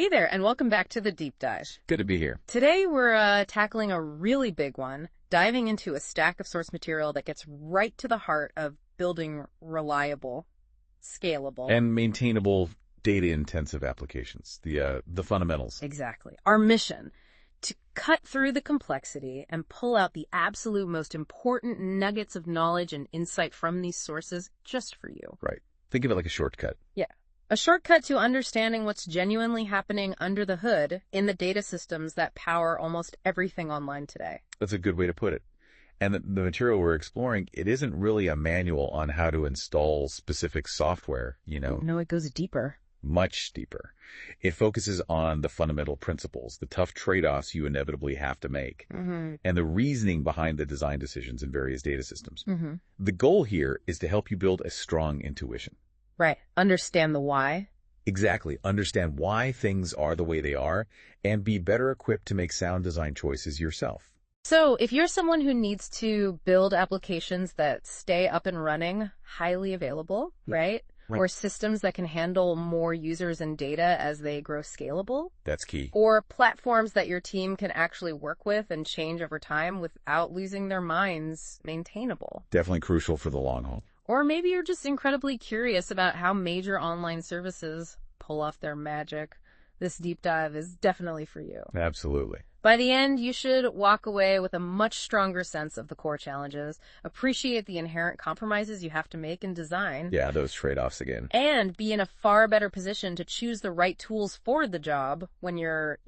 Hey there, and welcome back to the Deep Dive. Good to be here. Today we're tackling a really big one, diving into a stack of source material that gets right to the heart of building reliable, scalable, And maintainable data-intensive applications, the fundamentals. Exactly. Our mission, to cut through the complexity and pull out the absolute most important nuggets of knowledge and insight from these sources just for you. Right. Think of it like a shortcut. Yeah. A shortcut to understanding what's genuinely happening under the hood in the data systems that power almost everything online today. That's a good way to put it. And the material we're exploring, it isn't really a manual on how to install specific software, No, it goes deeper. much deeper. It focuses on the fundamental principles, the tough trade-offs you inevitably have to make, and the reasoning behind the design decisions in various data systems. The goal here is to help you build a strong intuition. Right. Understand the why. Exactly. Understand why things are the way they are and be better equipped to make sound design choices yourself. So if you're someone who needs to build applications that stay up and running, highly available, right? Or systems that can handle more users and data as they grow scalable. That's key. Or platforms that your team can actually work with and change over time without losing their minds, maintainable. Definitely crucial for the long haul. Or maybe you're just incredibly curious about how major online services pull off their magic. This deep dive is definitely for you. Absolutely. By the end, you should walk away with a much stronger sense of the core challenges, appreciate the inherent compromises you have to make in design. Yeah, those trade-offs again. And be in a far better position to choose the right tools for the job when you're,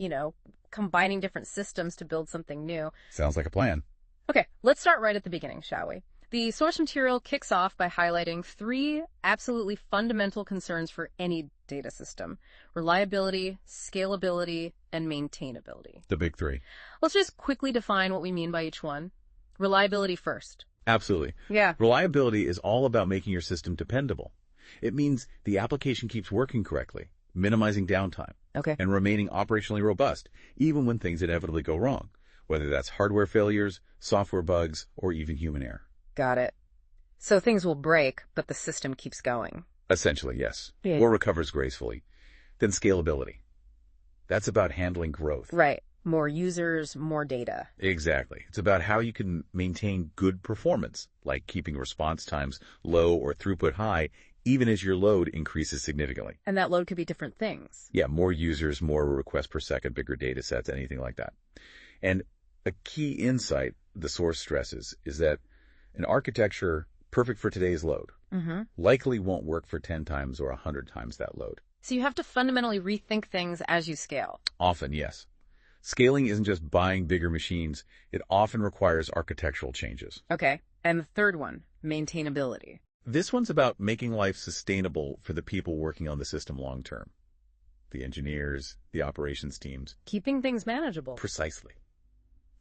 combining different systems to build something new. Sounds like a plan. Okay, let's start right at the beginning, shall we? The source material kicks off by highlighting three absolutely fundamental concerns for any data system: reliability, scalability, and maintainability. The big three. Let's just quickly define what we mean by each one. Reliability first. Absolutely. Yeah. Reliability is all about making your system dependable. It means the application keeps working correctly, minimizing downtime, Okay. and remaining operationally robust, even when things inevitably go wrong, whether that's hardware failures, software bugs, or even human error. Got it. So things will break, but the system keeps going. Essentially, yes. Yeah. Or recovers gracefully. Then scalability. That's about handling growth. Right. More users, more data. Exactly. It's about how you can maintain good performance, like keeping response times low or throughput high, even as your load increases significantly. And that load could be different things. Yeah, more users, more requests per second, bigger data sets, anything like that. And a key insight the source stresses is that an architecture perfect for today's load likely won't work for 10 times or 100 times that load. So you have to fundamentally rethink things as you scale. Often, yes. Scaling isn't just buying bigger machines. It often requires architectural changes. Okay. And the third one, maintainability. This one's about making life sustainable for the people working on the system long term. The engineers, the operations teams. Keeping things manageable. Precisely.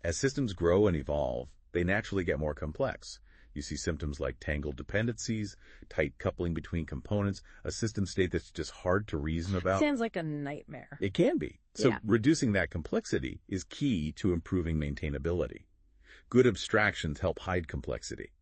As systems grow and evolve, they naturally get more complex. You see symptoms like tangled dependencies, tight coupling between components, a system state that's just hard to reason about. Sounds like a nightmare. It can be. So Yeah. reducing that complexity is key to improving maintainability. Good abstractions help hide complexity.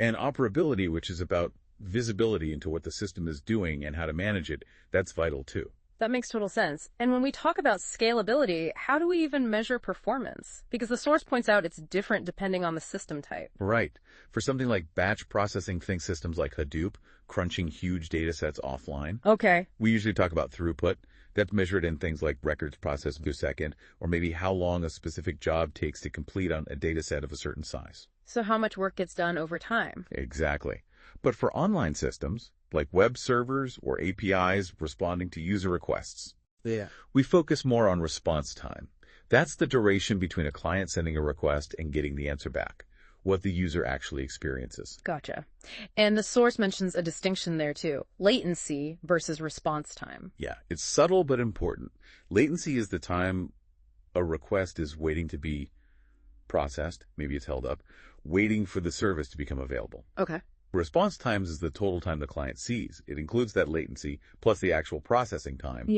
And operability, which is about visibility into what the system is doing and how to manage it, that's vital too. That makes total sense. And when we talk about scalability, how do we even measure performance? Because the source points out it's different depending on the system type. Right. For something like batch processing, think systems like Hadoop, crunching huge data sets offline. Okay. We usually talk about throughput. That's measured in things like records processed per second, or maybe how long a specific job takes to complete on a data set of a certain size. So how much work gets done over time? Exactly. But for online systems, like web servers or APIs responding to user requests, we focus more on response time. That's the duration between a client sending a request and getting the answer back, what the user actually experiences. Gotcha. And the source mentions a distinction there too. Latency versus response time. Yeah, it's subtle but important. Latency is the time a request is waiting to be processed, maybe it's held up, waiting for the service to become available. Okay. Response times is the total time the client sees. It includes that latency plus the actual processing time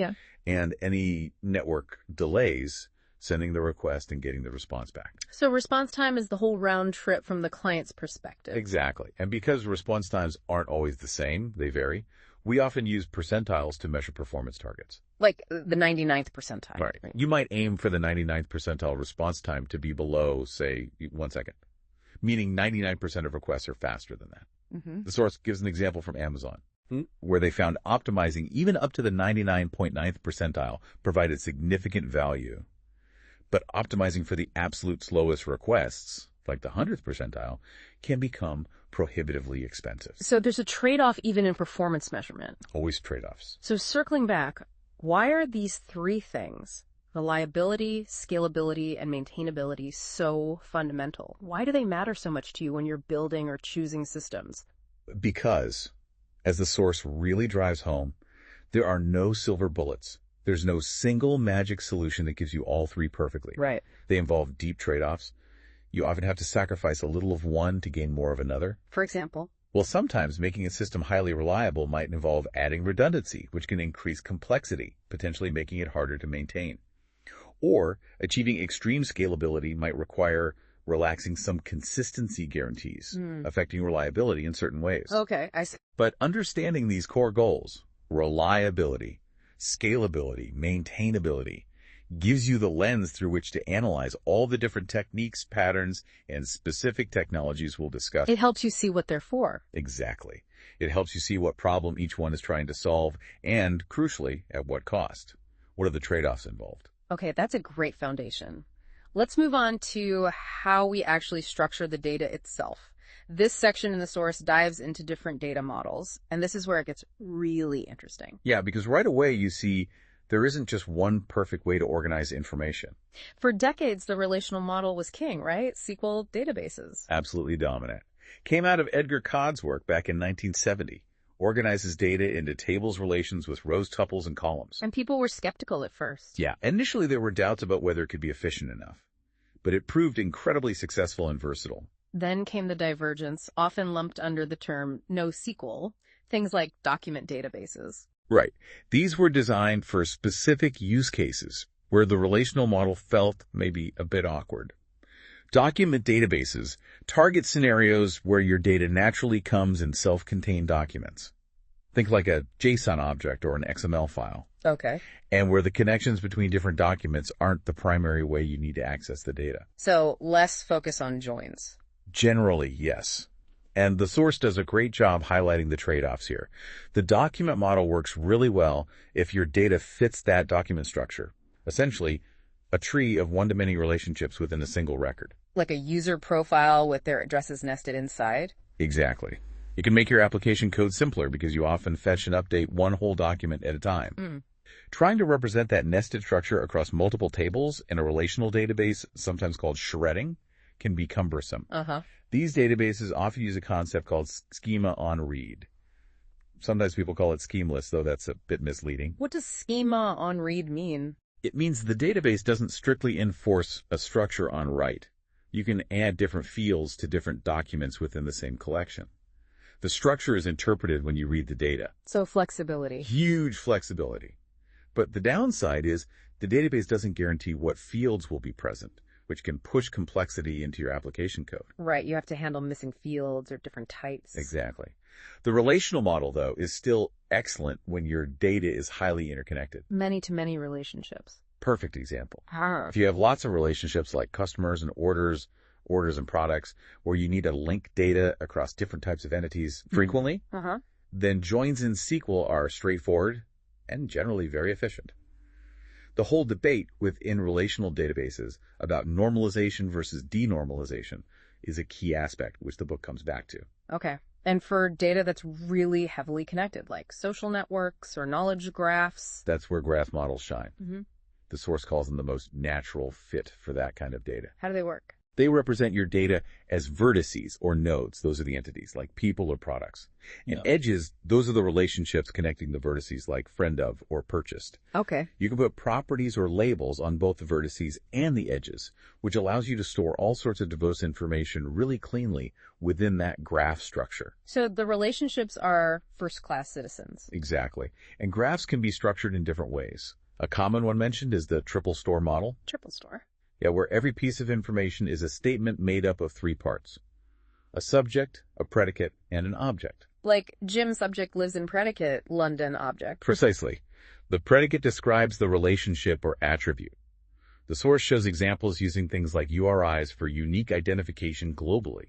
and any network delays sending the request and getting the response back. So response time is the whole round trip from the client's perspective. Exactly. And because response times aren't always the same, they vary, We often use percentiles to measure performance targets. Like the 99th percentile. Right. You might aim for the 99th percentile response time to be below, say, 1 second, meaning 99% of requests are faster than that. The source gives an example from Amazon, where they found optimizing even up to the 99.9th percentile provided significant value. But optimizing for the absolute slowest requests, like the 100th percentile, can become prohibitively expensive. So there's a trade-off even in performance measurement. Always trade-offs. So circling back, why are these three things, reliability, scalability, and maintainability, so fundamental? Why do they matter so much to you when you're building or choosing systems? Because, as the source really drives home, there are no silver bullets. There's no single magic solution that gives you all three perfectly. Right. They involve deep trade-offs. You often have to sacrifice a little of one to gain more of another. For example? Well, sometimes making a system highly reliable might involve adding redundancy, which can increase complexity, potentially making it harder to maintain. Or achieving extreme scalability might require relaxing some consistency guarantees, affecting reliability in certain ways. Okay, I see. But understanding these core goals, reliability, scalability, maintainability, gives you the lens through which to analyze all the different techniques, patterns, and specific technologies we'll discuss. It helps you see what they're for. Exactly. It helps you see what problem each one is trying to solve and, crucially, at what cost. What are the trade-offs involved? Okay, that's a great foundation. Let's move on to how we actually structure the data itself. This section in the source dives into different data models, and this is where it gets really interesting. Yeah, because right away you see there isn't just one perfect way to organize information. For decades, the relational model was king, right? SQL databases. Absolutely dominant. Came out of Edgar Codd's work back in 1970. Organizes data into tables relations with rows, tuples, and columns. And people were skeptical at first. Yeah, initially there were doubts about whether it could be efficient enough, but it proved incredibly successful and versatile. Then came the divergence, often lumped under the term NoSQL, things like document databases. Right. These were designed for specific use cases where the relational model felt maybe a bit awkward. Document databases target scenarios where your data naturally comes in self-contained documents. Think like a JSON object or an XML file. Okay. And where the connections between different documents aren't the primary way you need to access the data. So less focus on joins. Generally, yes. And the source does a great job highlighting the trade-offs here. The document model works really well if your data fits that document structure. Essentially, a tree of one-to-many relationships within a single record. Like a user profile with their addresses nested inside? Exactly. You can make your application code simpler because you often fetch and update one whole document at a time. Trying to represent that nested structure across multiple tables in a relational database, sometimes called shredding, can be cumbersome. These databases often use a concept called schema on read. Sometimes people call it schemaless, though that's a bit misleading. What does schema on read mean? It means the database doesn't strictly enforce a structure on write. You can add different fields to different documents within the same collection. The structure is interpreted when you read the data. So flexibility. Huge flexibility. But the downside is the database doesn't guarantee what fields will be present, which can push complexity into your application code. Right, you have to handle missing fields or different types. Exactly. The relational model, though, is still excellent when your data is highly interconnected. Many-to-many relationships. Perfect example. If you have lots of relationships like customers and orders and products, where you need to link data across different types of entities frequently, then joins in SQL are straightforward and generally very efficient. The whole debate within relational databases about normalization versus denormalization is a key aspect, which the book comes back to. Okay. And for data that's really heavily connected, like social networks or knowledge graphs? That's where graph models shine. The source calls them the most natural fit for that kind of data. How do they work? They represent your data as vertices or nodes. Those are the entities, like people or products. And edges, those are the relationships connecting the vertices, like friend of or purchased. Okay. You can put properties or labels on both the vertices and the edges, which allows you to store all sorts of diverse information really cleanly within that graph structure. So the relationships are first-class citizens. Exactly. And graphs can be structured in different ways. A common one mentioned is the triple store model. Triple store. Yeah, where every piece of information is a statement made up of three parts: a subject, a predicate, and an object. Like Jim subject lives in predicate, London object. Precisely. The predicate describes the relationship or attribute. The source shows examples using things like URIs for unique identification globally.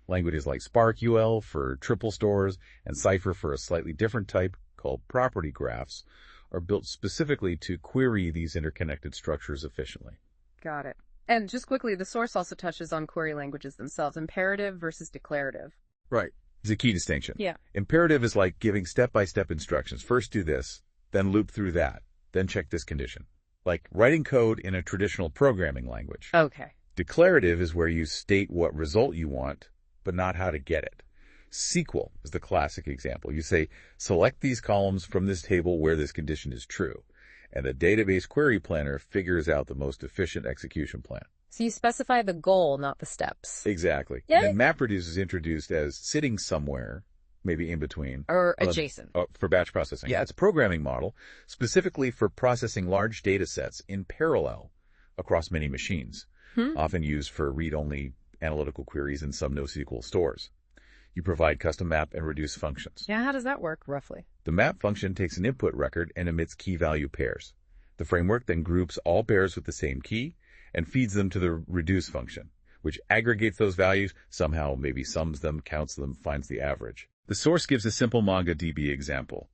Languages like SparkUL for triple stores and Cipher for a slightly different type called property graphs are built specifically to query these interconnected structures efficiently. Got it. And just quickly, the source also touches on query languages themselves, imperative versus declarative. Right. It's a key distinction. Yeah. Imperative is like giving step-by-step instructions. First do this, then loop through that, then check this condition. Like writing code in a traditional programming language. Okay. Declarative is where you state what result you want, but not how to get it. SQL is the classic example. You say, select these columns from this table where this condition is true, and the database query planner figures out the most efficient execution plan. So you specify the goal, not the steps. Exactly. Yeah. And then MapReduce is introduced as sitting somewhere, maybe in between. Or adjacent. For batch processing. Yeah. It's a programming model specifically for processing large data sets in parallel across many machines, often used for read-only analytical queries in some NoSQL stores. You provide custom map and reduce functions. Yeah, how does that work, roughly? The map function takes an input record and emits key-value pairs. The framework then groups all pairs with the same key and feeds them to the reduce function, which aggregates those values, somehow maybe sums them, counts them, finds the average. The source gives a simple MongoDB example,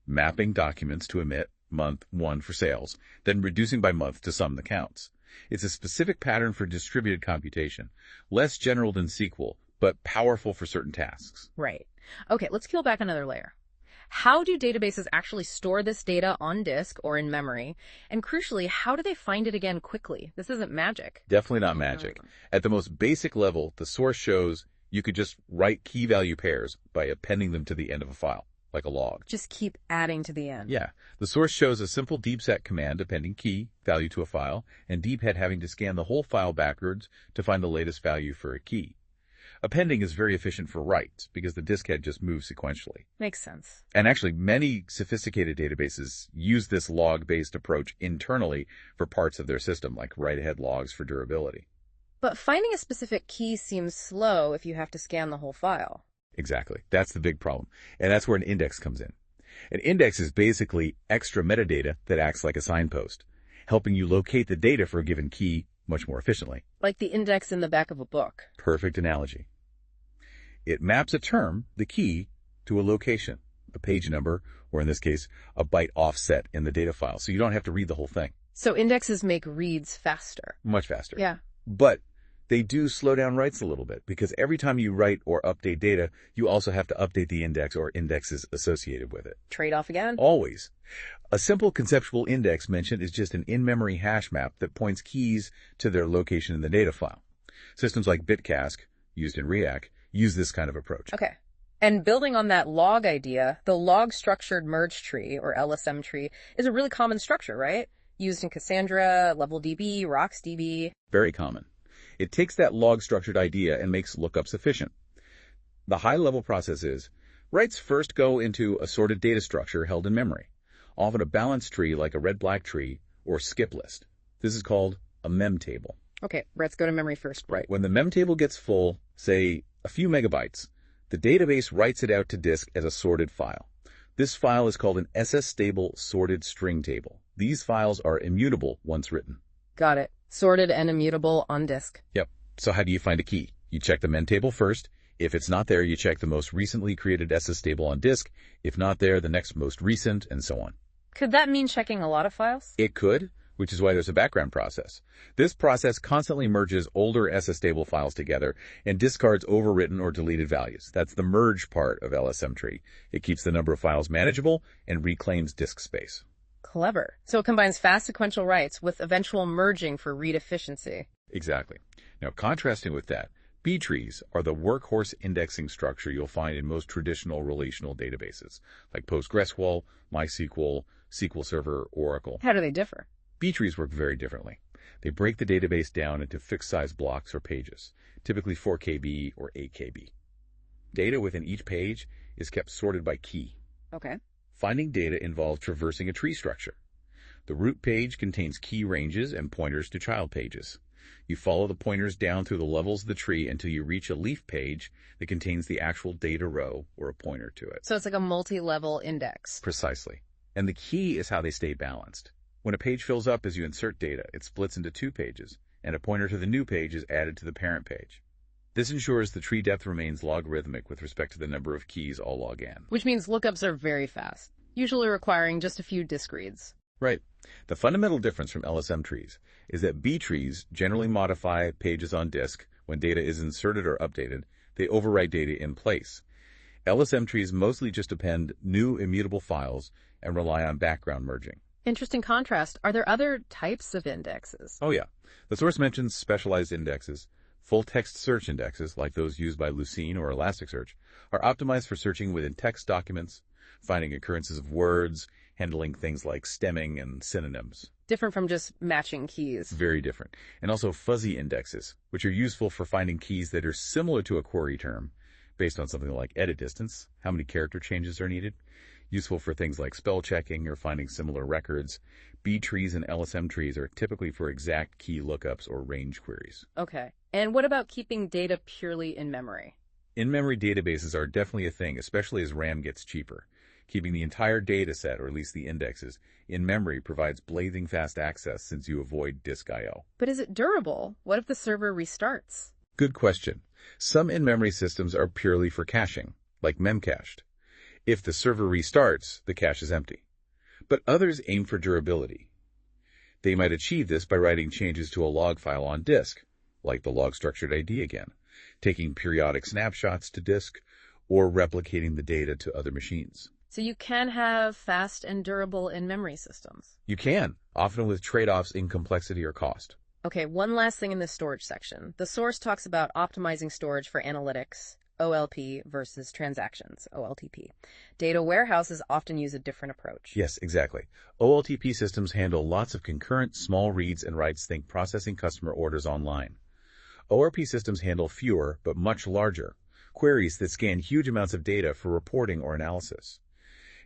mapping documents to emit month 1 for sales, then reducing by month to sum the counts. It's a specific pattern for distributed computation, less general than SQL, but powerful for certain tasks. Right. Okay, let's peel back another layer. How do databases actually store this data on disk or in memory? And crucially, how do they find it again quickly? This isn't magic. Definitely not magic. At the most basic level, the source shows you could just write key value pairs by appending them to the end of a file, like a log. Just keep adding to the end. Yeah. The source shows a simple deepset command appending key value to a file, and deephead having to scan the whole file backwards to find the latest value for a key. Appending is very efficient for writes because the disk head just moves sequentially. Makes sense. And actually, many sophisticated databases use this log-based approach internally for parts of their system, like write-ahead logs for durability. But finding a specific key seems slow if you have to scan the whole file. Exactly. That's the big problem. And that's where an index comes in. An index is basically extra metadata that acts like a signpost, helping you locate the data for a given key much more efficiently. Like the index in the back of a book. Perfect analogy. It maps a term, the key, to a location, a page number, or in this case, a byte offset in the data file, so you don't have to read the whole thing. So indexes make reads faster. Much faster. Yeah. But they do slow down writes a little bit, because every time you write or update data, you also have to update the index or indexes associated with it. Trade-off again? Always. A simple conceptual index mentioned is just an in-memory hash map that points keys to their location in the data file. Systems like Bitcask, used in React, use this kind of approach. Okay. And building on that log idea, the log-structured merge tree, or LSM tree, is a really common structure, right? Used in Cassandra, LevelDB, RocksDB. Very common. It takes that log-structured idea and makes lookups efficient. The high-level process is, writes first go into a sorted data structure held in memory, often a balanced tree like a red-black tree or skip list. This is called a mem table. Okay, let's go to memory first. Right. When the mem table gets full, say a few megabytes, the database writes it out to disk as a sorted file. This file is called an SS-stable sorted string table. These files are immutable once written. Got it. Sorted and immutable on disk. Yep. So how do you find a key? You check the mem table first. If it's not there, you check the most recently created SS stable on disk. If not there, the next most recent, and so on. Could that mean checking a lot of files? It could, which is why there's a background process. This process constantly merges older SS stable files together and discards overwritten or deleted values. That's the merge part of LSM tree. It keeps the number of files manageable and reclaims disk space. Clever. So it combines fast sequential writes with eventual merging for read efficiency. Exactly. Now, contrasting with that, B-trees are the workhorse indexing structure you'll find in most traditional relational databases, like PostgreSQL, MySQL, SQL Server, Oracle. How do they differ? B-trees work very differently. They break the database down into fixed-size blocks or pages, typically 4 KB or 8 KB. Data within each page is kept sorted by key. Okay. Finding data involves traversing a tree structure. The root page contains key ranges and pointers to child pages. You follow the pointers down through the levels of the tree until you reach a leaf page that contains the actual data row or a pointer to it. So it's like a multi-level index. Precisely. And the key is how they stay balanced. When a page fills up as you insert data, it splits into 2 pages, and a pointer to the new page is added to the parent page. This ensures the tree depth remains logarithmic with respect to the number of keys all log in. Which means lookups are very fast, usually requiring just a few disk reads. Right. The fundamental difference from LSM trees is that B trees generally modify pages on disk when data is inserted or updated. They overwrite data in place. LSM trees mostly just append new immutable files and rely on background merging. Interesting contrast. Are there other types of indexes? Oh yeah. The source mentions specialized indexes. Full-text search indexes, like those used by Lucene or Elasticsearch, are optimized for searching within text documents, finding occurrences of words, handling things like stemming and synonyms. Different from just matching keys. Very different. And also fuzzy indexes, which are useful for finding keys that are similar to a query term, based on something like edit distance, how many character changes are needed. Useful for things like spell checking or finding similar records. B trees and LSM trees are typically for exact key lookups or range queries. Okay. And what about keeping data purely in memory? In-memory databases are definitely a thing, especially as RAM gets cheaper. Keeping the entire data set, or at least the indexes, in memory provides blazing fast access since you avoid disk I/O. But is it durable? What if the server restarts? Good question. Some in-memory systems are purely for caching, like memcached. If the server restarts, the cache is empty. But others aim for durability. They might achieve this by writing changes to a log file on disk, like the log structured ID again, taking periodic snapshots to disk, or replicating the data to other machines. So you can have fast and durable in-memory systems. You can, often with trade-offs in complexity or cost. Okay, one last thing in the storage section. The source talks about optimizing storage for analytics, OLP versus transactions, OLTP. Data warehouses often use a different approach. Yes, exactly. OLTP systems handle lots of concurrent small reads and writes, think processing customer orders online. ORP systems handle fewer, but much larger, queries that scan huge amounts of data for reporting or analysis.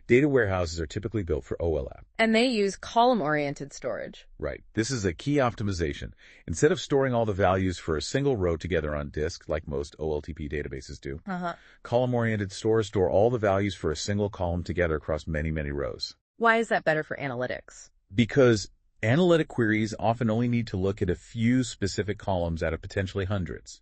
Data warehouses are typically built for OLAP. And they use column-oriented storage. Right. This is a key optimization. Instead of storing all the values for a single row together on disk, like most OLTP databases do, column-oriented stores store all the values for a single column together across many, many rows. Why is that better for analytics? Because analytic queries often only need to look at a few specific columns out of potentially hundreds.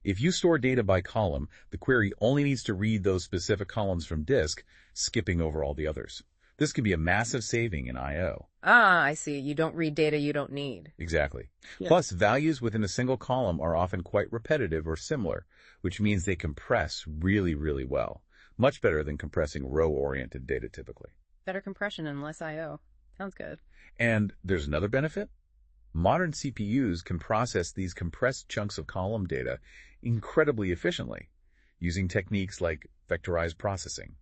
If you store data by column, the query only needs to read those specific columns from disk, skipping over all the others. This can be a massive saving in I/O. Ah, I see. You don't read data you don't need. Exactly. Yeah. Plus, values within a single column are often quite repetitive or similar, which means they compress really, really well. Much better than compressing row-oriented data typically. Better compression and less I/O. Sounds good. And there's another benefit. Modern CPUs can process these compressed chunks of column data incredibly efficiently, using techniques like vectorized processing,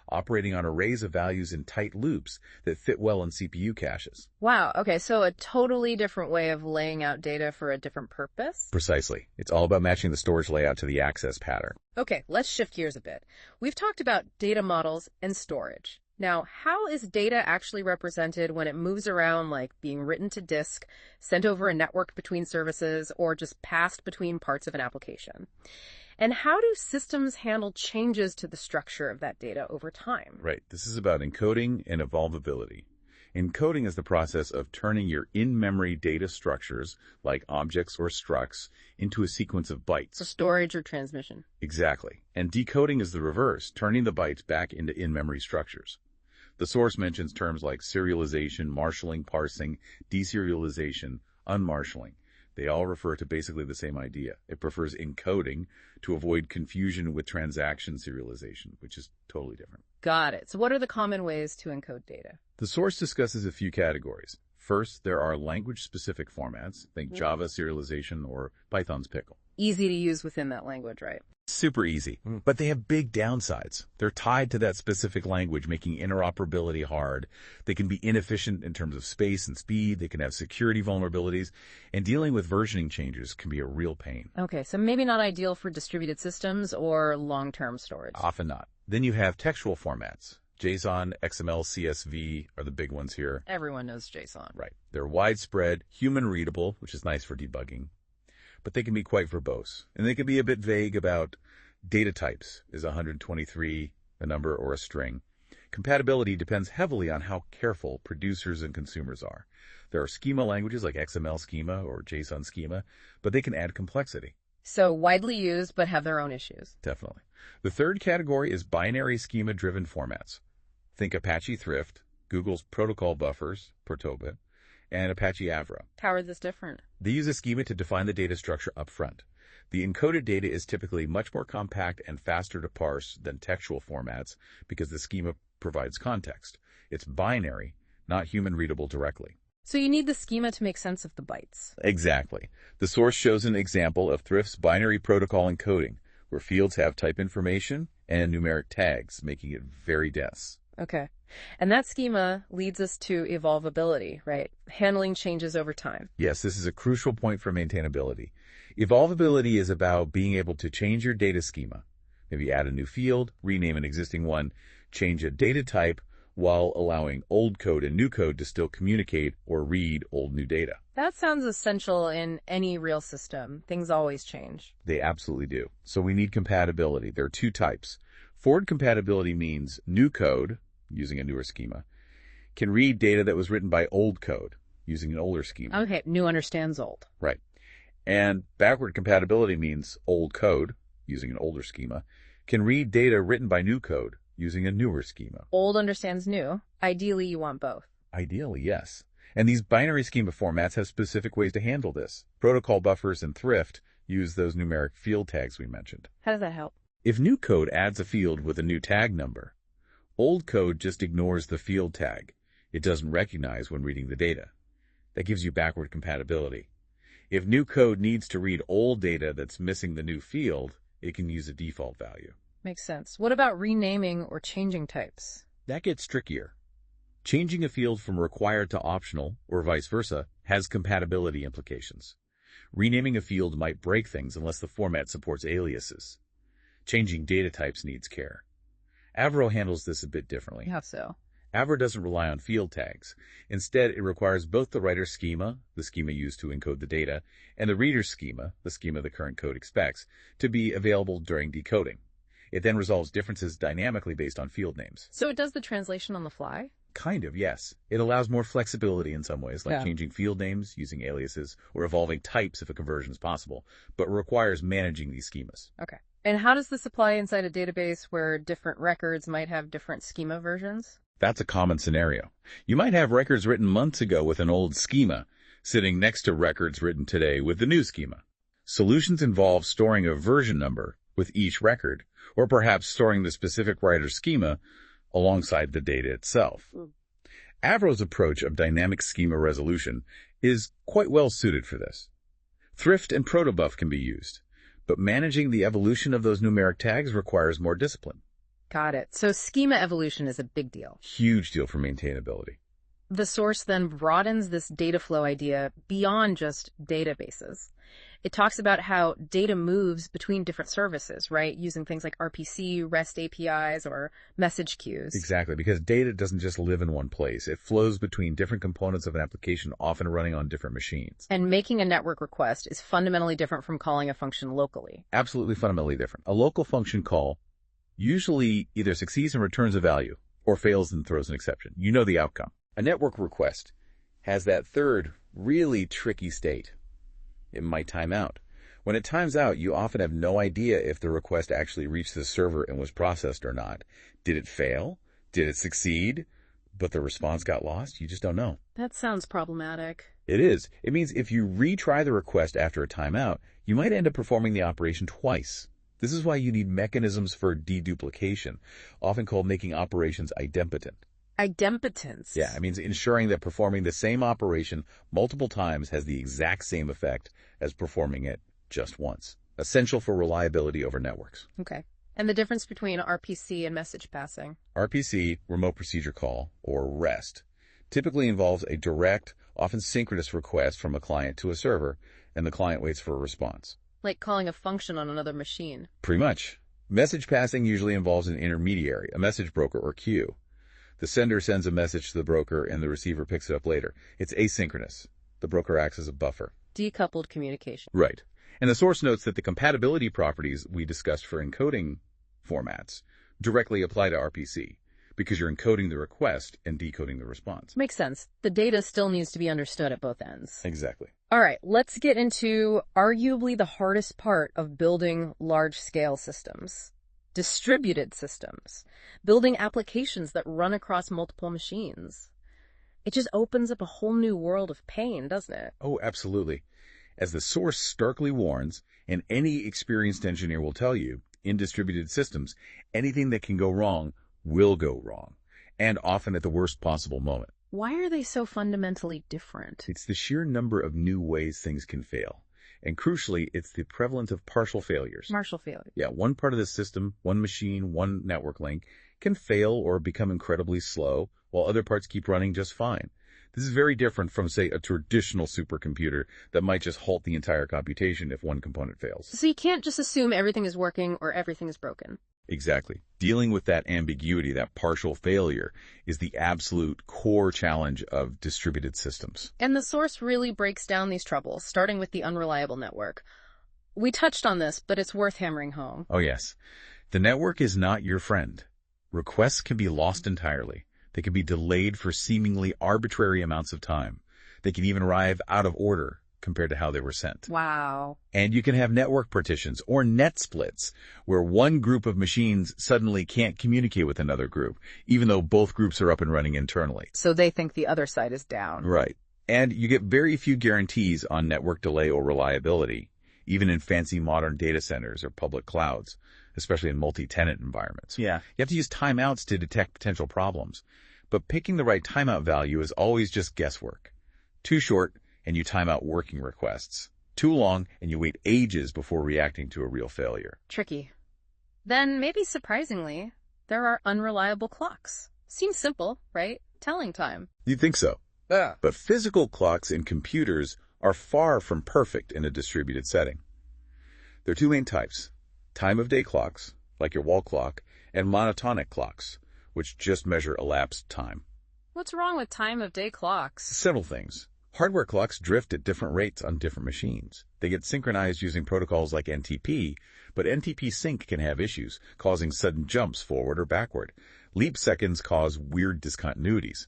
operating on arrays of values in tight loops that fit well in CPU caches. Wow, okay, so a totally different way of laying out data for a different purpose? Precisely. It's all about matching the storage layout to the access pattern. Okay, let's shift gears a bit. We've talked about data models and storage. Now, how is data actually represented when it moves around, like being written to disk, sent over a network between services, or just passed between parts of an application? And how do systems handle changes to the structure of that data over time? Right. This is about encoding and evolvability. Encoding is the process of turning your in-memory data structures, like objects or structs, into a sequence of bytes. For storage or transmission. Exactly. And decoding is the reverse, turning the bytes back into in-memory structures. The source mentions terms like serialization, marshalling, parsing, deserialization, unmarshalling. They all refer to basically the same idea. It prefers encoding to avoid confusion with transaction serialization, which is totally different. Got it. So what are the common ways to encode data? The source discusses a few categories. First, there are language-specific formats. Think Java serialization or Python's pickle. Easy to use within that language, right? Super easy, but they have big downsides. They're tied to that specific language, making interoperability hard. They can be inefficient in terms of space and speed. They can have security vulnerabilities, and dealing with versioning changes can be a real pain. Okay, so maybe not ideal for distributed systems or long-term storage. Often not. Then you have textual formats. JSON, XML, CSV are the big ones here. Everyone knows JSON. Right. They're widespread, human-readable, which is nice for debugging, but they can be quite verbose. And they can be a bit vague about data types. Is 123 a number or a string? Compatibility depends heavily on how careful producers and consumers are. There are schema languages like XML schema or JSON schema, but they can add complexity. So widely used, but have their own issues. Definitely. The third category is binary schema-driven formats. Think Apache Thrift, Google's protocol buffers, Protobit, and Apache Avro. How are this different? They use a schema to define the data structure up front. The encoded data is typically much more compact and faster to parse than textual formats because the schema provides context. It's binary, not human-readable directly. So you need the schema to make sense of the bytes. Exactly. The source shows an example of Thrift's binary protocol encoding, where fields have type information and numeric tags, making it very dense. Okay. And that schema leads us to evolvability, right? Handling changes over time. Yes, this is a crucial point for maintainability. Evolvability is about being able to change your data schema, maybe add a new field, rename an existing one, change a data type, while allowing old code and new code to still communicate or read old new data. That sounds essential in any real system. Things always change. They absolutely do. So we need compatibility. There are two types. Forward compatibility means new code, using a newer schema, can read data that was written by old code, using an older schema. Okay, new understands old. Right. And backward compatibility means old code, using an older schema, can read data written by new code, using a newer schema. Old understands new. Ideally, you want both. Ideally, yes. And these binary schema formats have specific ways to handle this. Protocol buffers and Thrift use those numeric field tags we mentioned. How does that help? If new code adds a field with a new tag number, old code just ignores the field tag. It doesn't recognize when reading the data. That gives you backward compatibility. If new code needs to read old data that's missing the new field, it can use a default value. Makes sense. What about renaming or changing types? That gets trickier. Changing a field from required to optional, or vice versa, has compatibility implications. Renaming a field might break things unless the format supports aliases. Changing data types needs care. Avro handles this a bit differently. How so? Avro doesn't rely on field tags. Instead, it requires both the writer's schema, the schema used to encode the data, and the reader's schema, the schema the current code expects, to be available during decoding. It then resolves differences dynamically based on field names. So it does the translation on the fly? Kind of, yes. It allows more flexibility in some ways, like changing field names, using aliases, or evolving types if a conversion is possible, but requires managing these schemas. Okay. And how does this apply inside a database where different records might have different schema versions? That's a common scenario. You might have records written months ago with an old schema, sitting next to records written today with the new schema. Solutions involve storing a version number with each record, or perhaps storing the specific writer's schema alongside the data itself. Avro's approach of dynamic schema resolution is quite well suited for this. Thrift and Protobuf can be used, but managing the evolution of those numeric tags requires more discipline. Got it. So schema evolution is a big deal. Huge deal for maintainability. The source then broadens this data flow idea beyond just databases. It talks about how data moves between different services, right? Using things like RPC, REST APIs, or message queues. Exactly, because data doesn't just live in one place. It flows between different components of an application, often running on different machines. And making a network request is fundamentally different from calling a function locally. Absolutely fundamentally different. A local function call usually either succeeds and returns a value, or fails and throws an exception. You know the outcome. A network request has that third, really tricky state. It might time out. When it times out, you often have no idea if the request actually reached the server and was processed or not. Did it fail? Did it succeed? But the response got lost? You just don't know. That sounds problematic. It is. It means if you retry the request after a timeout, you might end up performing the operation twice. This is why you need mechanisms for deduplication, often called making operations idempotent. Idempotence? Yeah, it means ensuring that performing the same operation multiple times has the exact same effect as performing it just once. Essential for reliability over networks. Okay. And the difference between RPC and message passing? RPC, Remote Procedure Call, or REST, typically involves a direct, often synchronous request from a client to a server, and the client waits for a response. Like calling a function on another machine. Pretty much. Message passing usually involves an intermediary, a message broker or queue. The sender sends a message to the broker and the receiver picks it up later. It's asynchronous. The broker acts as a buffer. Decoupled communication. Right. And the source notes that the compatibility properties we discussed for encoding formats directly apply to RPC because you're encoding the request and decoding the response. Makes sense. The data still needs to be understood at both ends. Exactly. All right, let's get into arguably the hardest part of building large-scale systems. Distributed systems. Building applications that run across multiple machines. It just opens up a whole new world of pain, doesn't it? Oh, absolutely. As the source starkly warns, and any experienced engineer will tell you, in distributed systems, anything that can go wrong will go wrong, and often at the worst possible moment. Why are they so fundamentally different? It's the sheer number of new ways things can fail. And crucially, it's the prevalence of partial failures. Partial failure. Yeah, one part of the system, one machine, one network link can fail or become incredibly slow, while other parts keep running just fine. This is very different from, say, a traditional supercomputer that might just halt the entire computation if one component fails. So you can't just assume everything is working or everything is broken. Exactly. Dealing with that ambiguity, that partial failure, is the absolute core challenge of distributed systems. And the source really breaks down these troubles, starting with the unreliable network. We touched on this, but it's worth hammering home. Oh, yes. The network is not your friend. Requests can be lost entirely. They can be delayed for seemingly arbitrary amounts of time. They can even arrive out of order compared to how they were sent. Wow. And you can have network partitions or net splits where one group of machines suddenly can't communicate with another group, even though both groups are up and running internally. So they think the other side is down. Right. And you get very few guarantees on network delay or reliability, even in fancy modern data centers or public clouds, especially in multi-tenant environments. Yeah. You have to use timeouts to detect potential problems. But picking the right timeout value is always just guesswork. Too short, and you time out working requests. Too long, and you wait ages before reacting to a real failure. Tricky. Then, maybe surprisingly, there are unreliable clocks. Seems simple, right? Telling time. You'd think so. Yeah. But physical clocks in computers are far from perfect in a distributed setting. There are two main types: time-of-day clocks, like your wall clock, and monotonic clocks, which just measure elapsed time. What's wrong with time-of-day clocks? Several things. Hardware clocks drift at different rates on different machines. They get synchronized using protocols like NTP, but NTP sync can have issues, causing sudden jumps forward or backward. Leap seconds cause weird discontinuities.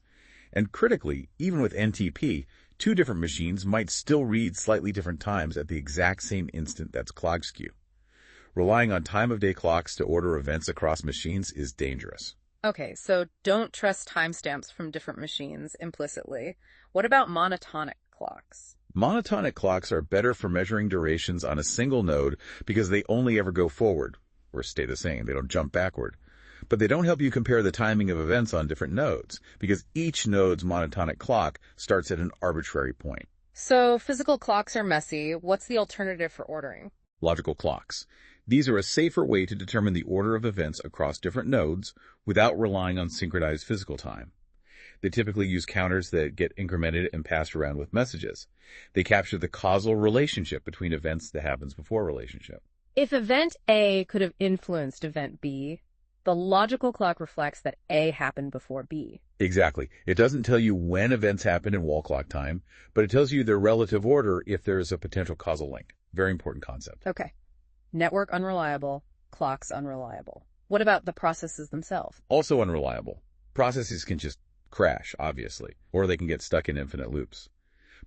And critically, even with NTP, two different machines might still read slightly different times at the exact same instant. That's clock skew. Relying on time-of-day clocks to order events across machines is dangerous. Okay, so don't trust timestamps from different machines implicitly. What about monotonic clocks? Monotonic clocks are better for measuring durations on a single node because they only ever go forward, or stay the same. They don't jump backward. But they don't help you compare the timing of events on different nodes, because each node's monotonic clock starts at an arbitrary point. So physical clocks are messy. What's the alternative for ordering? Logical clocks. These are a safer way to determine the order of events across different nodes without relying on synchronized physical time. They typically use counters that get incremented and passed around with messages. They capture the causal relationship between events that happens before relationship. If event A could have influenced event B, the logical clock reflects that A happened before B. Exactly. It doesn't tell you when events happen in wall clock time, but it tells you their relative order if there is a potential causal link. Very important concept. Okay. Network unreliable, clocks unreliable. What about the processes themselves? Also unreliable. Processes can just crash, obviously, or they can get stuck in infinite loops.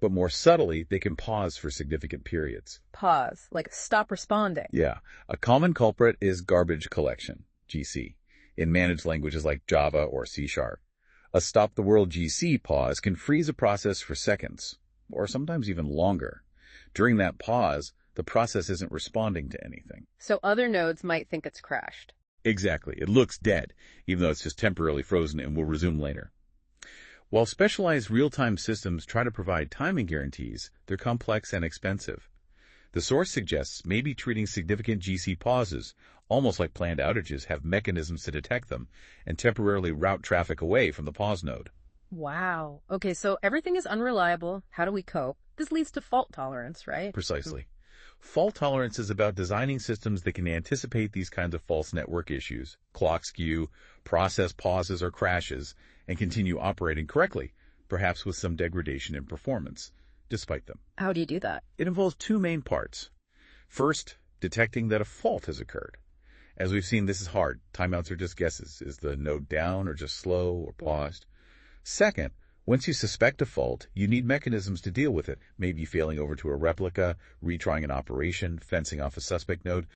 But more subtly, they can pause for significant periods. Pause, like stop responding. Yeah. A common culprit is garbage collection, GC, in managed languages like Java or C#. A stop-the-world GC pause can freeze a process for seconds, or sometimes even longer. During that pause, the process isn't responding to anything. So other nodes might think it's crashed. Exactly. It looks dead, even though it's just temporarily frozen and will resume later. While specialized real-time systems try to provide timing guarantees, they're complex and expensive. The source suggests maybe treating significant GC pauses, almost like planned outages, have mechanisms to detect them and temporarily route traffic away from the pause node. Wow. Okay, so everything is unreliable. How do we cope? This leads to fault tolerance, right? Precisely. Fault tolerance is about designing systems that can anticipate these kinds of false network issues, clock skew, process pauses or crashes, and continue operating correctly, perhaps with some degradation in performance, despite them. How do you do that? It involves two main parts. First, detecting that a fault has occurred. As we've seen, this is hard. Timeouts are just guesses. Is the node down or just slow or paused? Second, once you suspect a fault, you need mechanisms to deal with it, maybe failing over to a replica, retrying an operation, fencing off a suspect node.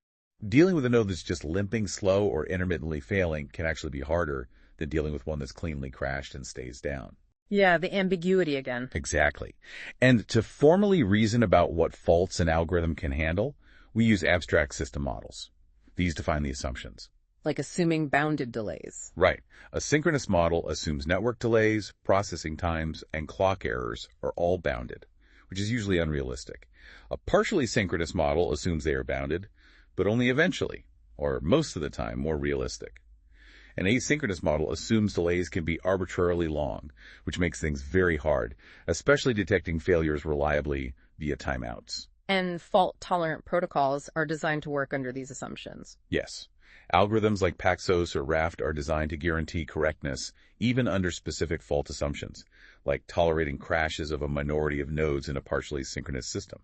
Dealing with a node that's just limping, slow, or intermittently failing can actually be harder than dealing with one that's cleanly crashed and stays down. Yeah, the ambiguity again. Exactly. And to formally reason about what faults an algorithm can handle, we use abstract system models. These define the assumptions. Like assuming bounded delays. Right. A synchronous model assumes network delays, processing times, and clock errors are all bounded, which is usually unrealistic. A partially synchronous model assumes they are bounded, but only eventually, or most of the time, more realistic. An asynchronous model assumes delays can be arbitrarily long, which makes things very hard, especially detecting failures reliably via timeouts. And fault-tolerant protocols are designed to work under these assumptions. Yes. Algorithms like Paxos or Raft are designed to guarantee correctness even under specific fault assumptions, like tolerating crashes of a minority of nodes in a partially synchronous system.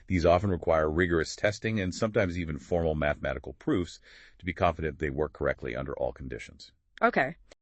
These often require rigorous testing and sometimes even formal mathematical proofs to be confident they work correctly under all conditions. Okay.